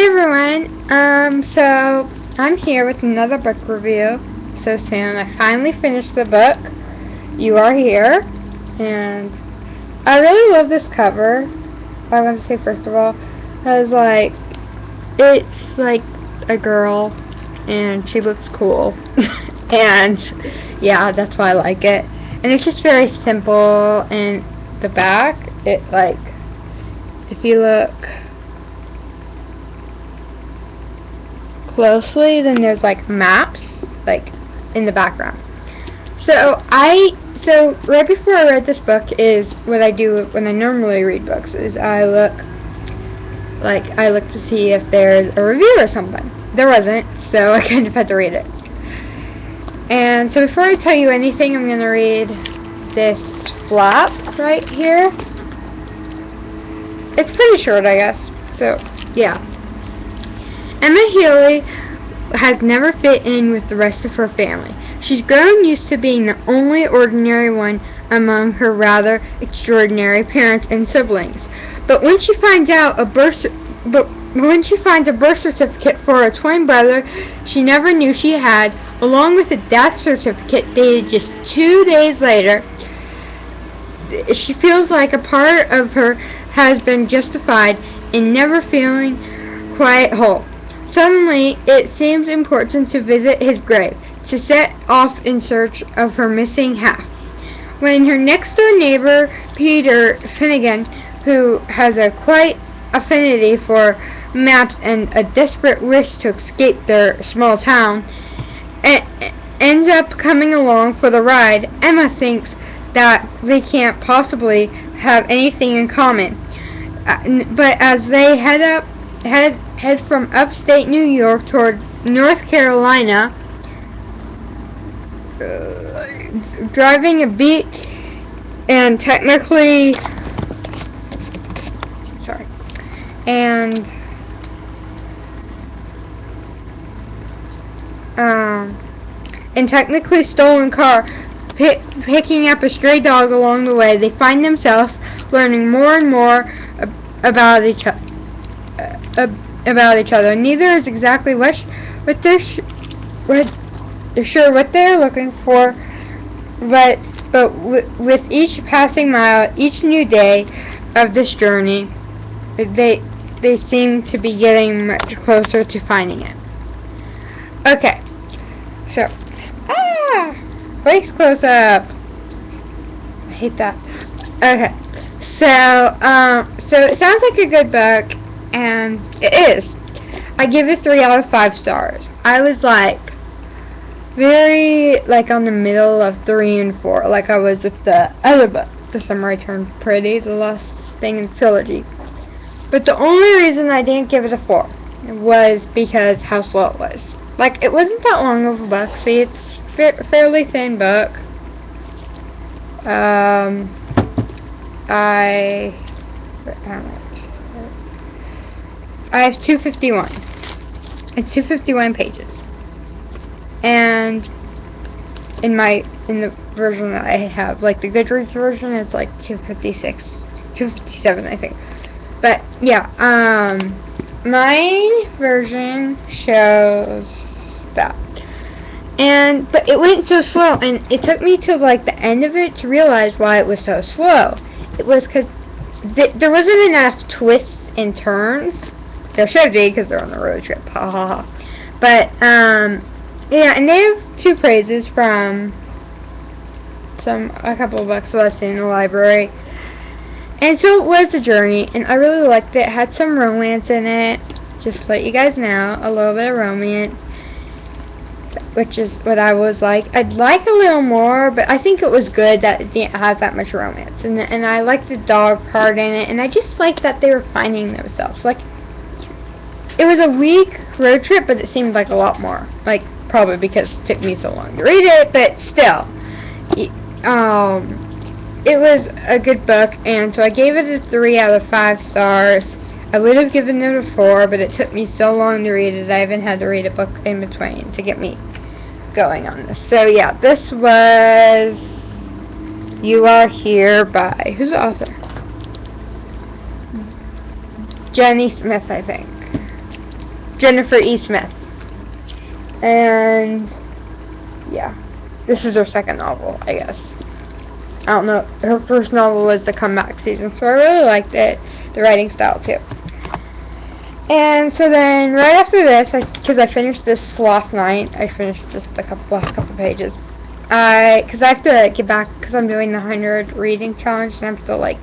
Hey everyone, so I'm here with another book review so soon. I finally finished the book, You Are Here, and I really love this cover. I want to say first of all, because it's like a girl and she looks cool, and yeah, that's why I like it. And it's just very simple, and the back, if you look closely, then there's maps in the background. So right before I read this book is what I do when I normally read books is I look to see if there's a review or something. There wasn't, so I kind of had to read it. And so before I tell you anything, I'm gonna read this flap right here. It's pretty short, I guess. So yeah. Emma Healy has never fit in with the rest of her family. She's grown used to being the only ordinary one among her rather extraordinary parents and siblings. But when she finds a birth certificate for a twin brother she never knew she had, along with a death certificate dated just 2 days later, she feels like a part of her has been justified in never feeling quite whole. Suddenly, it seems important to visit his grave, to set off in search of her missing half. When her next-door neighbor, Peter Finnegan, who has a quite affinity for maps and a desperate wish to escape their small town, ends up coming along for the ride, Emma thinks that they can't possibly have anything in common. But as they head from upstate New York toward North Carolina, driving a beat and technically stolen car, picking up a stray dog along the way, they find themselves learning more and more about each other. Neither is exactly sure what they're looking for, but with each passing mile, each new day of this journey, they seem to be getting much closer to finding it. Okay, so face close up. I hate that. Okay, so it sounds like a good book. And it is. I give it 3 out of 5 stars. I was very on the middle of 3 and 4, like I was with the other book, The Summer I Turned Pretty, the last thing in the trilogy. But the only reason I didn't give it a 4 was because how slow it was. It wasn't that long of a book. See, it's a fairly thin book. I have 251. It's 251 pages. And in the version that I have, the Goodreads version, it's 256, 257, I think. But yeah, my version shows that. But it went so slow, and it took me to the end of it to realize why it was so slow. It was because there wasn't enough twists and turns. There should be, because they're on a road trip. Ha ha ha. But, yeah, and they have 2 praises from a couple of books that I've seen in the library. And so it was a journey, and I really liked it. It had some romance in it. Just to let you guys know, a little bit of romance, which is what I was like. I'd like a little more, but I think it was good that it didn't have that much romance. And I liked the dog part in it, and I just liked that they were finding themselves. It was a week road trip, but it seemed like a lot more. Probably because it took me so long to read it, but still. It was a good book, and so I gave it a 3 out of 5 stars. I would have given it a 4, but it took me so long to read it, I even had to read a book in between to get me going on this. So yeah, this was You Are Here by, who's the author? Jenny Smith, I think. Jennifer E. Smith. And yeah, this is her second novel, I guess. I don't know. Her first novel was The Comeback Season, so I really liked it. The writing style too. And so then right after this, because I finished this last night, I finished just the last couple pages. Because I have to get back, because I'm doing the 100 reading challenge, and I'm still like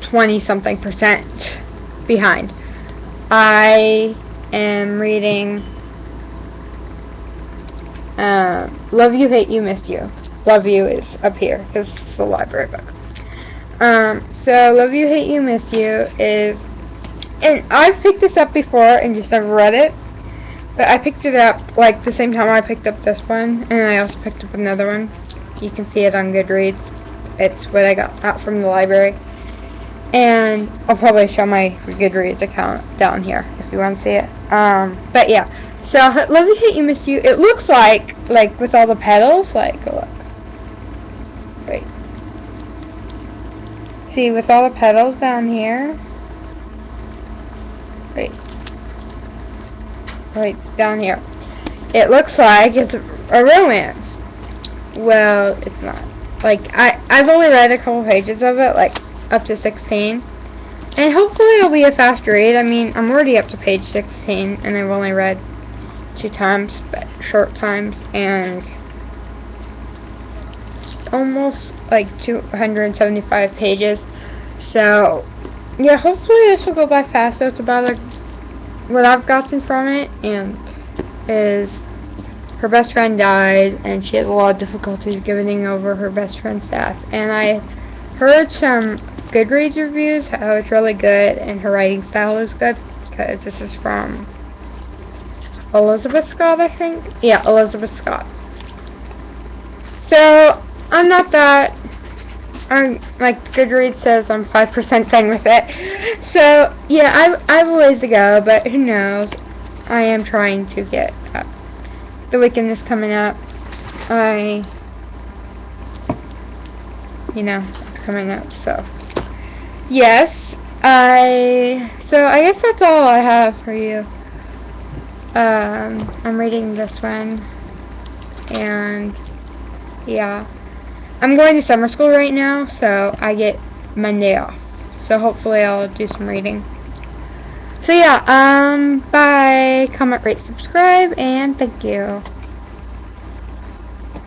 20-something% behind. I am reading Love You, Hate You, Miss You. Love You is up here because it's a library book. So Love You, Hate You, Miss You is, and I've picked this up before and just never read it, but I picked it up like the same time I picked up this one, and I also picked up another one. You can see it on Goodreads. It's what I got out from the library, and I'll probably show my Goodreads account down here if you want to see it. But yeah, so Love You, Hate You, Miss You. It looks like with all the petals, look. Wait. See, with all the petals down here. Wait. Right down here. It looks like it's a romance. Well, it's not. I've only read a couple pages of it, up to 16. And hopefully it'll be a fast read. I mean, I'm already up to page 16, and I've only read 2 times, but short times, and almost 275 pages. So, yeah, hopefully this will go by fast. That's about what I've gotten from it, and is her best friend died, and she has a lot of difficulties getting over her best friend's death. And I heard some Goodreads reviews how it's really good, and her writing style is good, because this is from Elizabeth Scott, I think. Yeah, Elizabeth Scott. So I'm not that. I'm Goodreads says I'm 5% done with it. So yeah, I have a ways to go, but who knows? I am trying to get up. The weekend is coming up. It's coming up. So yes, So I guess that's all I have for you. I'm reading this one, and yeah. I'm going to summer school right now, so I get Monday off. So hopefully I'll do some reading. So yeah, bye. Comment, rate, subscribe, and thank you.